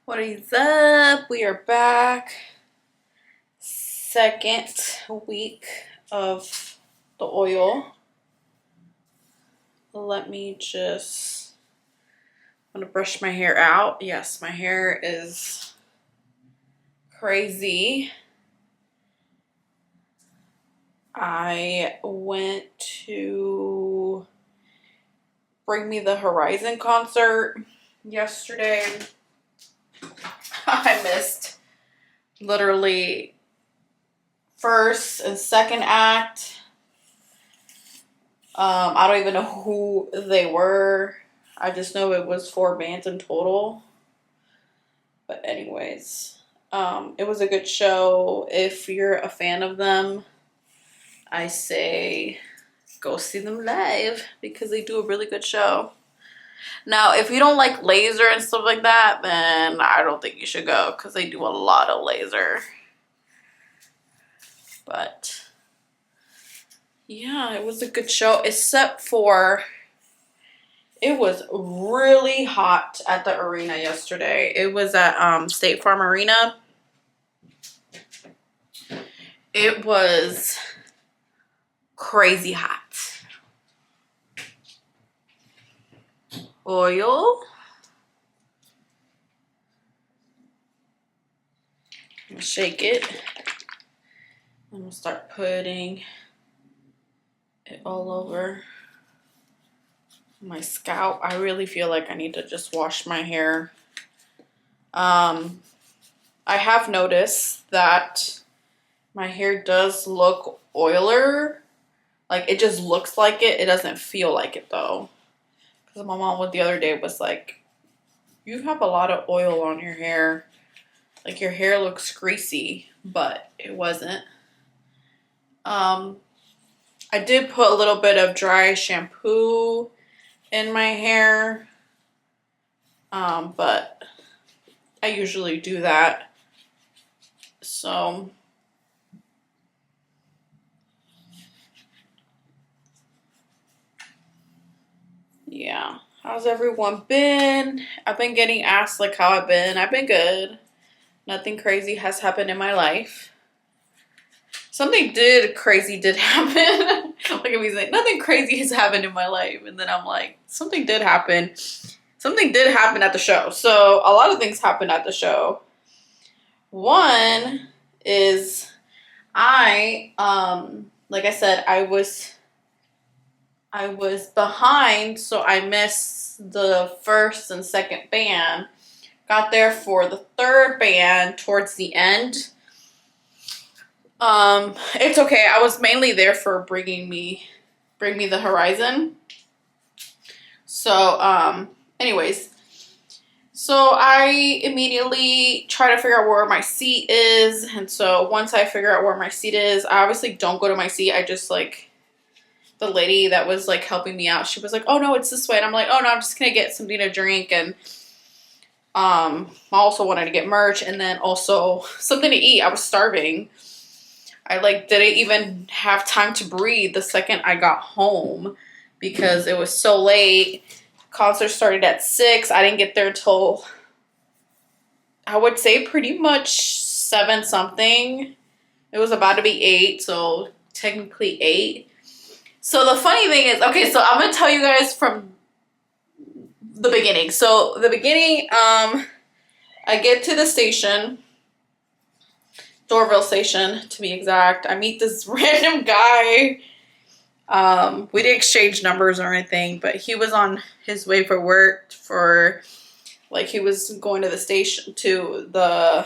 What is up? We are back. Second week of the oil. Let me just, I'm gonna brush my hair out. Yes, my hair is crazy. I went to Bring Me the Horizon concert yesterday. I missed literally first and second act. I don't even know who they were. I just know it was 4 bands in total. But anyways, it was a good show. If you're a fan of them, I say go see them live because they do a really good show. Now, if you don't like laser and stuff like that, then I don't think you should go because they do a lot of laser. But yeah, it was a good show, except for it was really hot at the arena yesterday. It was at State Farm Arena. It was crazy hot. Oil. I'm gonna shake it. I'm gonna start putting it all over my scalp. I really feel like I need to just wash my hair. I have noticed that my hair does look oilier. Like, it just looks like it. It doesn't feel like it, though. Because my mom the other day was like, you have a lot of oil on your hair. Like, your hair looks greasy. But it wasn't. I did put a little bit of dry shampoo in my hair. But I usually do that. So yeah. How's everyone been? I've been getting asked like how I've been. I've been good. Nothing crazy has happened in my life. Something crazy did happen. Look at me saying, nothing crazy has happened in my life. And then I'm like, something did happen. Something did happen at the show. So a lot of things happened at the show. One is like I said, I was behind, so I missed the first and second band. Got there for the third band towards the end. It's okay. I was mainly there for Bring Me the Horizon. So, anyways. So I immediately try to figure out where my seat is. And so once I figure out where my seat is, I obviously don't go to my seat. I just like, the lady that was like helping me out, she was like, oh no, it's this way. And I'm like, oh no, I'm just gonna get something to drink. And I also wanted to get merch and then also something to eat. I was starving. I like didn't even have time to breathe the second I got home because it was so late. Concert started at 6. I didn't get there until, I would say, pretty much 7 something. It was about to be 8, so technically 8. So the funny thing is, okay, so I'm going to tell you guys from the beginning. So the beginning, I get to the station, Doraville station to be exact. I meet this random guy. We didn't exchange numbers or anything, but he was on his way for work like he was going to the station, to the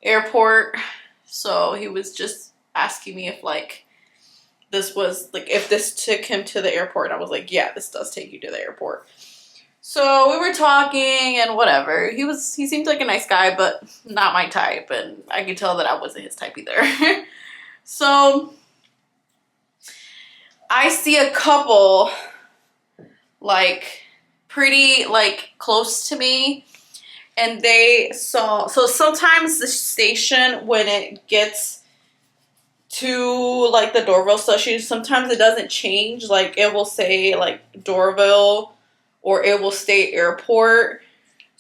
airport. So he was just asking me if like this was like, if this took him to the airport. I was like, yeah, this does take you to the airport. So we were talking and whatever. He seemed like a nice guy, but not my type. And I could tell that I wasn't his type either. So I see a couple like pretty like close to me, and so sometimes the station, when it gets to like the Doraville station, sometimes it doesn't change. Like it will say like Doraville or it will state airport.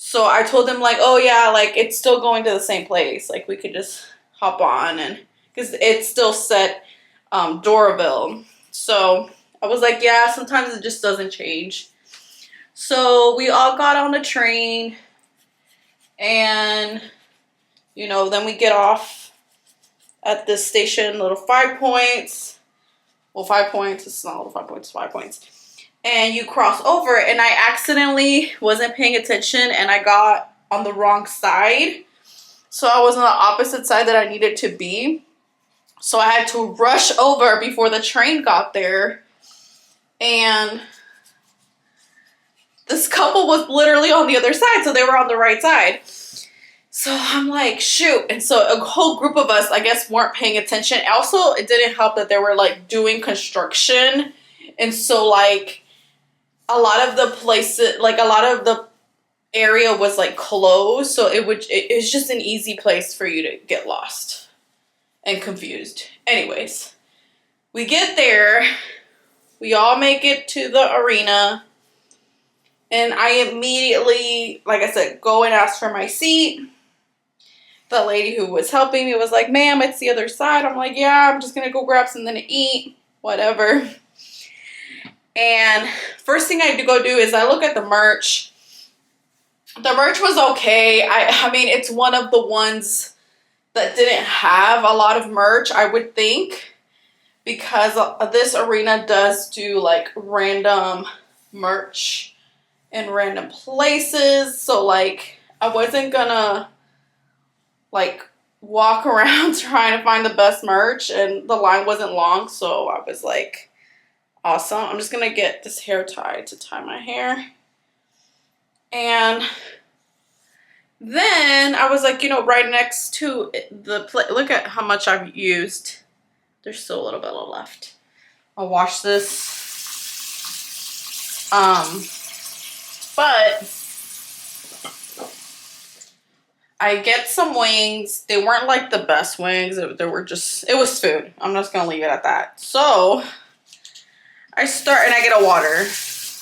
So I told him like, oh yeah, like it's still going to the same place. Like we could just hop on, and because it's still set Doraville. So I was like, yeah, sometimes it just doesn't change. So we all got on the train, and then we get off at this station, Little 5 Points. Well, 5 Points, it's not Little 5 Points, 5 Points. And you cross over, and I accidentally wasn't paying attention, and I got on the wrong side. So I was on the opposite side that I needed to be. So I had to rush over before the train got there. And this couple was literally on the other side, so they were on the right side. So I'm like, shoot. And so a whole group of us, I guess, weren't paying attention. Also, it didn't help that they were like doing construction. And so like a lot of the places, like a lot of the area was like closed. So it was just an easy place for you to get lost and confused. Anyways, we get there. We all make it to the arena. And I immediately, like I said, go and ask for my seat. The lady who was helping me was like, ma'am, it's the other side. I'm like, yeah, I'm just going to go grab something to eat. Whatever. And first thing I go do is I look at the merch. The merch was okay. I mean, it's one of the ones that didn't have a lot of merch, I would think. Because this arena does do like random merch in random places. So like I wasn't gonna like walk around trying to find the best merch, and the line wasn't long, so I was like, awesome. I'm just gonna get this hair tie to tie my hair. And then I was like, right next to the look at how much I've used. There's still a little bit left. I'll wash this. But I get some wings. They weren't like the best wings. It was food. I'm just gonna leave it at that. So I start, and I get a water.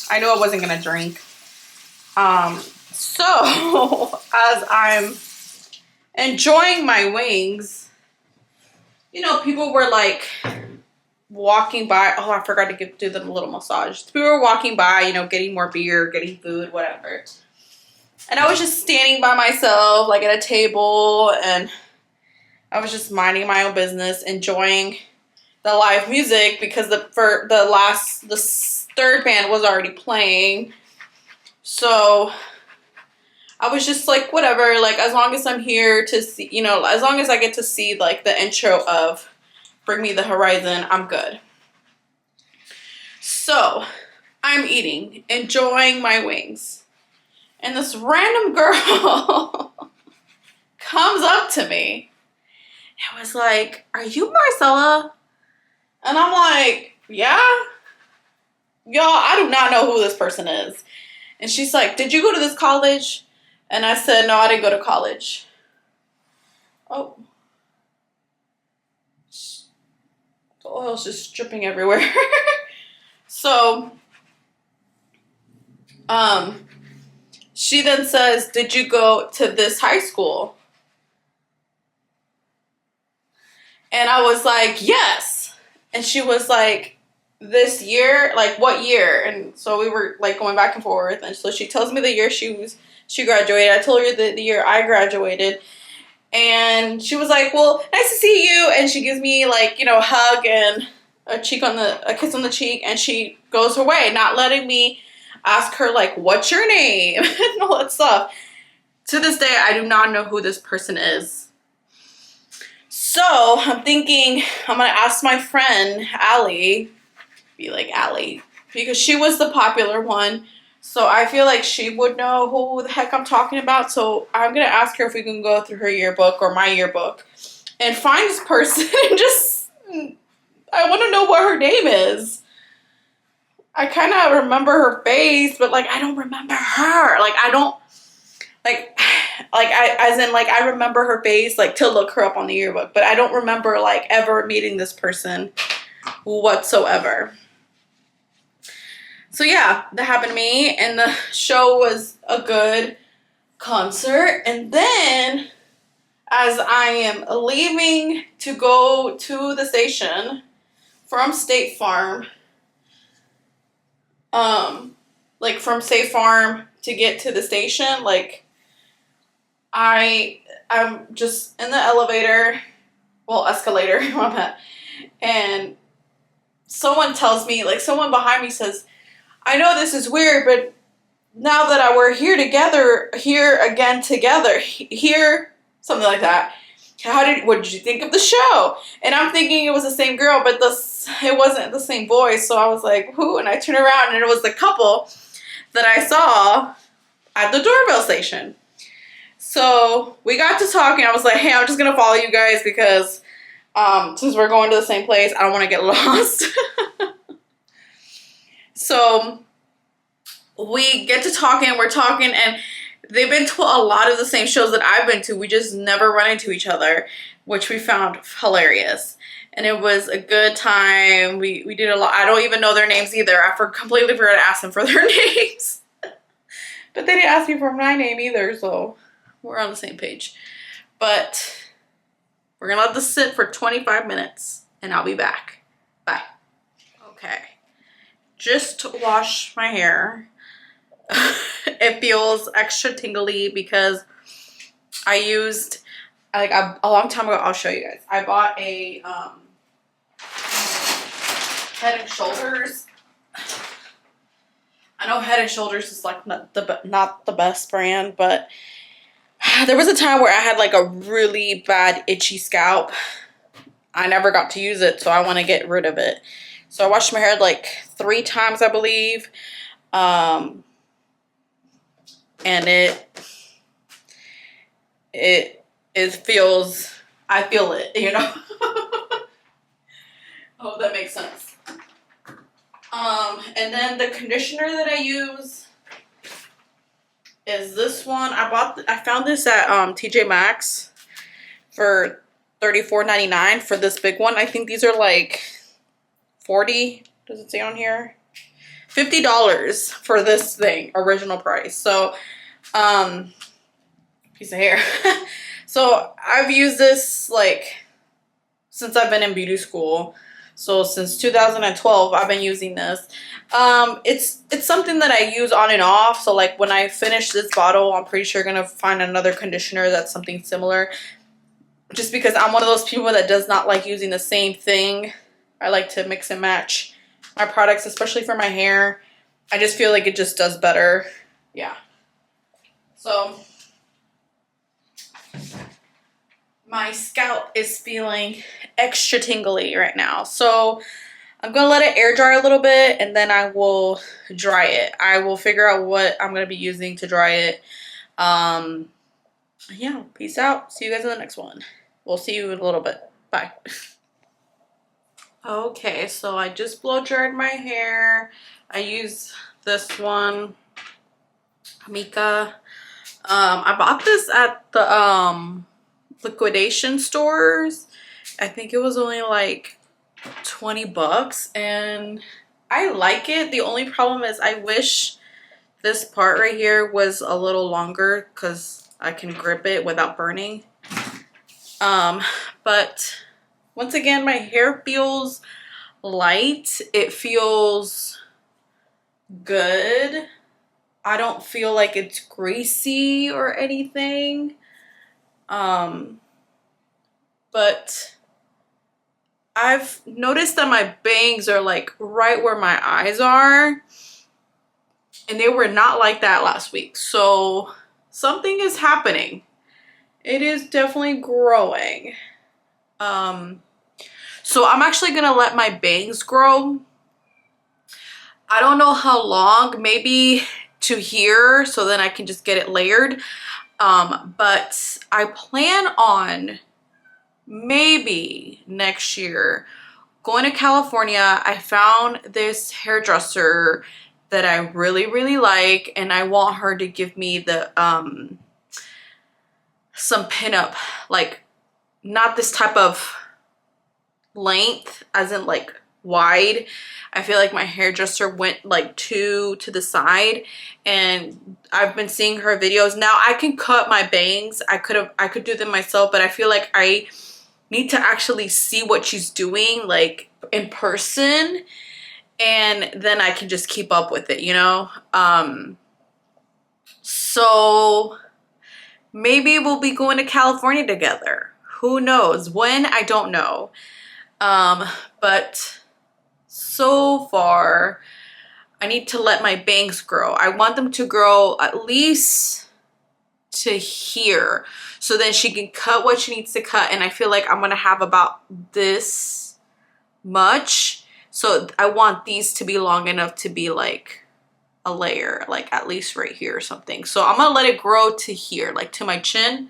I knew I wasn't gonna drink. So as I'm enjoying my wings, people were like walking by. Oh, I forgot to do them a little massage. People were walking by, getting more beer, getting food, whatever. And I was just standing by myself, like at a table, and I was just minding my own business, enjoying the live music because the third band was already playing. So I was just like, whatever, like as long as I'm here to see, as long as I get to see like the intro of Bring Me the Horizon, I'm good. So I'm eating, enjoying my wings. And this random girl comes up to me and was like, are you Marcella? And I'm like, yeah. Y'all, I do not know who this person is. And she's like, did you go to this college? And I said, no, I didn't go to college. Oh. The oil's just dripping everywhere. So, she then says, did you go to this high school? And I was like, yes. And she was like, this year? Like, what year? And so we were like going back and forth. And so she tells me the year she graduated. I told her the year I graduated. And she was like, well, nice to see you. And she gives me like, a hug and a kiss on the cheek. And she goes her way, not letting me ask her like, what's your name? And all that stuff. To this day, I do not know who this person is. So I'm thinking I'm going to ask my friend, Allie, be like Allie, because she was the popular one. So I feel like she would know who the heck I'm talking about. So I'm going to ask her if we can go through her yearbook or my yearbook and find this person and I want to know what her name is. I kind of remember her face, but like, I don't remember her. Like, I don't, I remember her face, like to look her up on the yearbook, but I don't remember like ever meeting this person whatsoever. So yeah, that happened to me, and the show was a good concert. And then as I am leaving to go to the station from State Farm, like from State Farm to get to the station, like I'm just in the elevator, well, escalator, my bad, and someone tells me, like someone behind me says, I know this is weird, but now that we're here together, here again together, here, something like that. What did you think of the show? And I'm thinking it was the same girl, but it wasn't the same voice. So I was like, who? And I turned around and it was the couple that I saw at the doorbell station. So we got to talking. I was like, hey, I'm just going to follow you guys because since we're going to the same place, I don't want to get lost. So we get to talking, we're talking, and they've been to a lot of the same shows that I've been to. We just never run into each other, which we found hilarious. And it was a good time. We did a lot. I don't even know their names either. I completely forgot to ask them for their names. But they didn't ask me for my name either, so we're on the same page. But we're going to let this sit for 25 minutes, and I'll be back. Bye. Okay. Just washed my hair. It feels extra tingly because I used, like a long time ago, I'll show you guys. I bought a Head and Shoulders. I know Head and Shoulders is like not the best brand, but there was a time where I had like a really bad itchy scalp. I never got to use it, so I want to get rid of it. So I washed my hair like 3 times, I believe. And it feels, I feel it, you know. Oh, that makes sense. And then the conditioner that I use is this one. I found this at TJ Maxx for $34.99 for this big one. I think these are like 40, does it say on here? $50 for this thing, original price. So, piece of hair. So I've used this like since I've been in beauty school. So since 2012, I've been using this. It's something that I use on and off. So like when I finish this bottle, I'm pretty sure gonna find another conditioner that's something similar. Just because I'm one of those people that does not like using the same thing. I like to mix and match my products, especially for my hair. I just feel like it just does better. Yeah. So my scalp is feeling extra tingly right now. So I'm going to let it air dry a little bit and then I will dry it. I will figure out what I'm going to be using to dry it. Yeah, peace out. See you guys in the next one. We'll see you in a little bit. Bye. Okay, so I just blow dried my hair. I use this one, Mika. I bought this at the liquidation stores. I think it was only like 20 bucks and I like it. The only problem is I wish this part right here was a little longer because I can grip it without burning. But once again, my hair feels light. It feels good. I don't feel like it's greasy or anything. But I've noticed that my bangs are like right where my eyes are. And they were not like that last week. So something is happening. It is definitely growing. So I'm actually gonna let my bangs grow. I don't know how long, maybe to here, so then I can just get it layered. But I plan on maybe next year going to California. I found this hairdresser that I really like, and I want her to give me the some pinup, like not this type of length as in like wide. I feel like my hairdresser went like too to the side, and I've been seeing her videos. Now I can cut my bangs. I could do them myself, but I feel like I need to actually see what she's doing like in person, and then I can just keep up with it, you know? So maybe we'll be going to California together. Who knows? When? I don't know. But so far, I need to let my bangs grow. I want them to grow at least to here, so then she can cut what she needs to cut, and I feel like I'm gonna have about this much. So I want these to be long enough to be like a layer, like at least right here or something. So I'm gonna let it grow to here, like to my chin,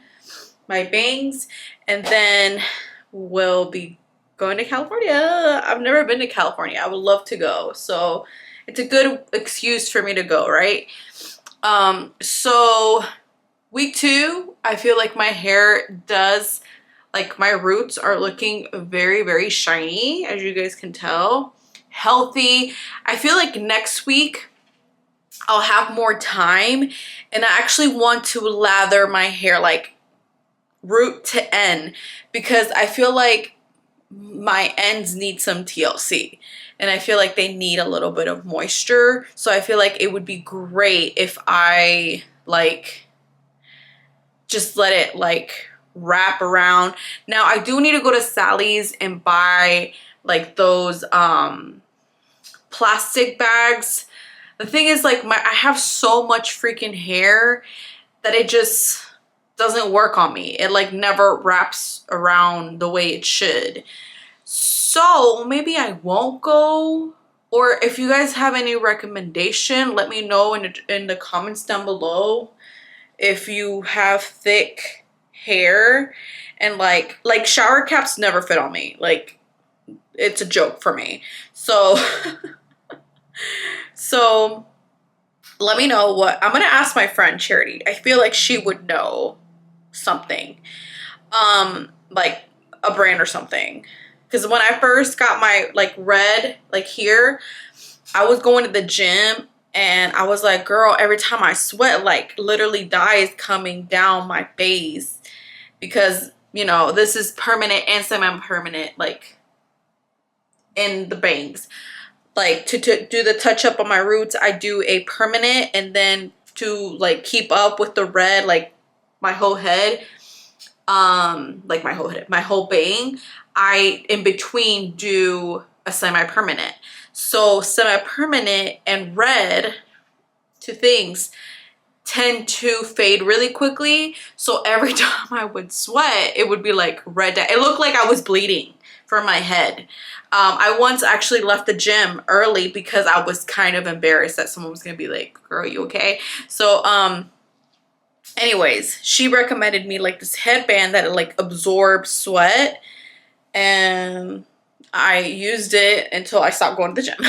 my bangs, and then we'll be going to California. I've never been to California. I would love to go. So it's a good excuse for me to go, right? So week 2, I feel like my hair does, like my roots are looking very, very shiny, as you guys can tell. Healthy. I feel like next week I'll have more time, and I actually want to lather my hair like root to end, because I feel like my ends need some TLC, and I feel like they need a little bit of moisture. So I feel like it would be great if I like just let it like wrap around. Now I do need to go to Sally's and buy like those plastic bags. The thing is, like, I have so much freaking hair that it just doesn't work on me. It like never wraps around the way it should. So maybe I won't go. Or if you guys have any recommendation, let me know in the comments down below. If you have thick hair and like shower caps never fit on me. Like, it's a joke for me. So so let me know what I'm gonna ask my friend Charity. I feel like she would know something, like a brand or something, because when I first got my like red like here, I was going to the gym and I was like, girl, every time I sweat, like literally dye is coming down my face, because you know this is permanent and semi-permanent, like in the bangs. Like to do the touch up on my roots, I do a permanent, and then to like keep up with the red, like my whole head, like my whole head, my whole bang, I in between do a semi-permanent. So semi-permanent and red, two things, tend to fade really quickly. So every time I would sweat, it would be like red dye. It looked like I was bleeding from my head. I once actually left the gym early because I was kind of embarrassed that someone was gonna be like, girl, you okay? So anyways, she recommended me like this headband that it like absorbs sweat, and I used it until I stopped going to the gym.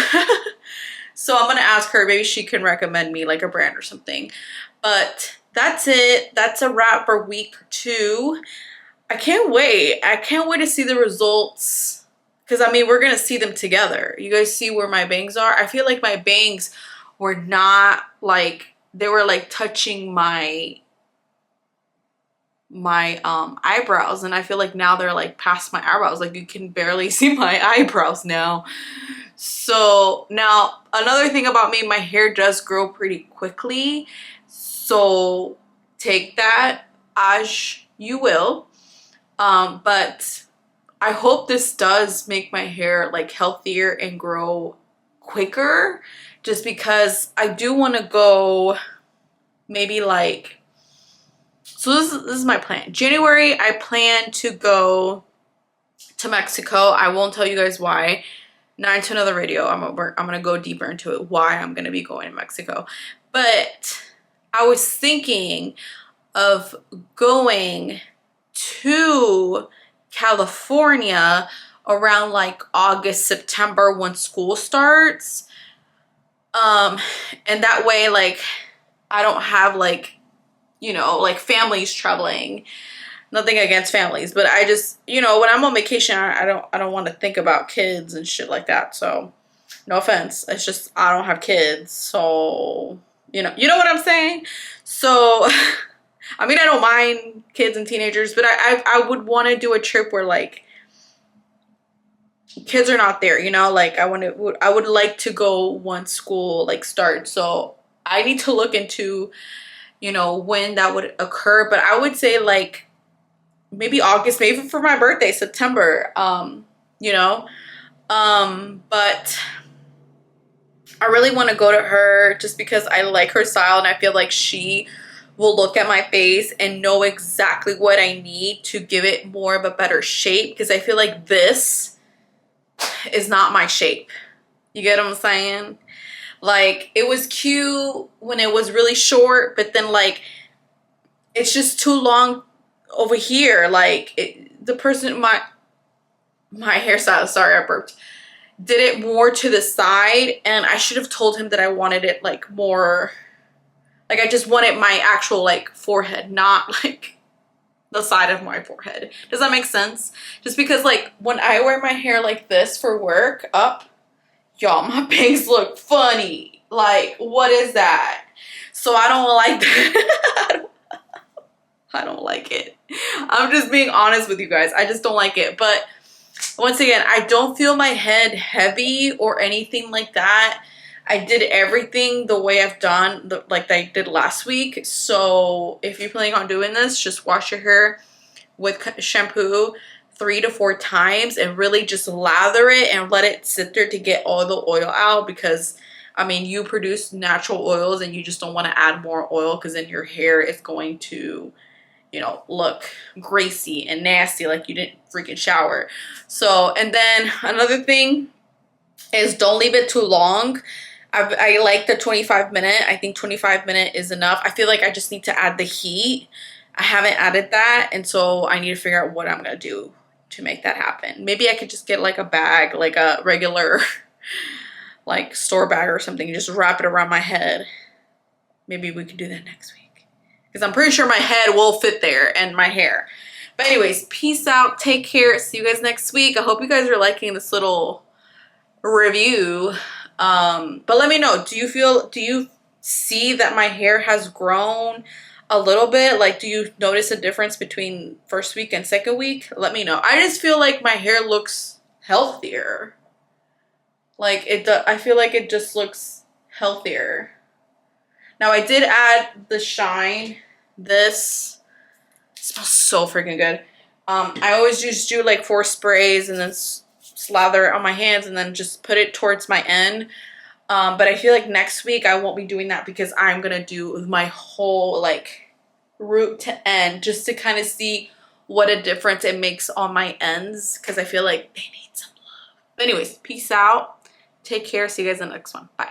So I'm gonna ask her, maybe she can recommend me like a brand or something. But that's it. That's a wrap for week 2. I can't wait. I can't wait to see the results, because I mean, we're gonna see them together. You guys see where my bangs are? I feel like my bangs were not like, they were like touching my eyebrows, and I feel like now they're like past my eyebrows. Like you can barely see my eyebrows now. So now another thing about me, my hair does grow pretty quickly, so take that as you will. But I hope this does make my hair like healthier and grow quicker, just because I do want to go maybe like, so this is my plan. January, I plan to go to Mexico. I won't tell you guys why. Not into another video. I'm gonna go deeper into it, why I'm gonna be going to Mexico. But I was thinking of going to California around like August, September, when school starts. And that way, like, I don't have like, you know, like families traveling. Nothing against families, but I just, you know, when I'm on vacation, I don't want to think about kids and shit like that. So, no offense. It's just I don't have kids, so you know what I'm saying? So, I mean, I don't mind kids and teenagers, but I would want to do a trip where like kids are not there, you know? Like I would like to go once school like starts. So, I need to look into, you know, when that would occur, but I would say like maybe August, maybe for my birthday, September, you know, but I really want to go to her just because I like her style and I feel like she will look at my face and know exactly what I need to give it more of a better shape, because I feel like this is not my shape. You get what I'm saying? Like, it was cute when it was really short, but then like it's just too long over here. Like the person, my hairstylist, sorry I burped, did it more to the side, and I should have told him that I wanted it like more, like I just wanted my actual like forehead, not like the side of my forehead. Does that make sense? Just because like when I wear my hair like this for work up, y'all, my bangs look funny. Like, what is that? So I don't like that. I don't like it. I'm just being honest with you guys. I just don't like it. But once again, I don't feel my head heavy or anything like that. I did everything the way I've done, like I did last week. So if you're planning on doing this, just wash your hair with shampoo 3 to 4 times and really just lather it and let it sit there to get all the oil out, because I mean, you produce natural oils and you just don't want to add more oil, because then your hair is going to, you know, look greasy and nasty like you didn't freaking shower. So, and then another thing is don't leave it too long. I like the 25-minute. I think 25-minute is enough. I feel like I just need to add the heat. I haven't added that, and so I need to figure out what I'm gonna do to make that happen. Maybe I could just get like a bag, like a regular like store bag or something, and just wrap it around my head. Maybe we could do that next week, because I'm pretty sure my head will fit there and my hair. But anyways, peace out. Take care. See you guys next week. I hope you guys are liking this little review. But let me know. Do you see that my hair has grown a little bit? Like, do you notice a difference between first week and second week? Let me know. I just feel like my hair looks healthier. Like I feel like it just looks healthier. Now I did add the shine. This smells so freaking good. I always just do like 4 sprays and then slather it on my hands and then just put it towards my end. But I feel like next week I won't be doing that, because I'm gonna do my whole like root to end, just to kind of see what a difference it makes on my ends, because I feel like they need some love. But anyways, peace out. Take care. See you guys in the next one. Bye.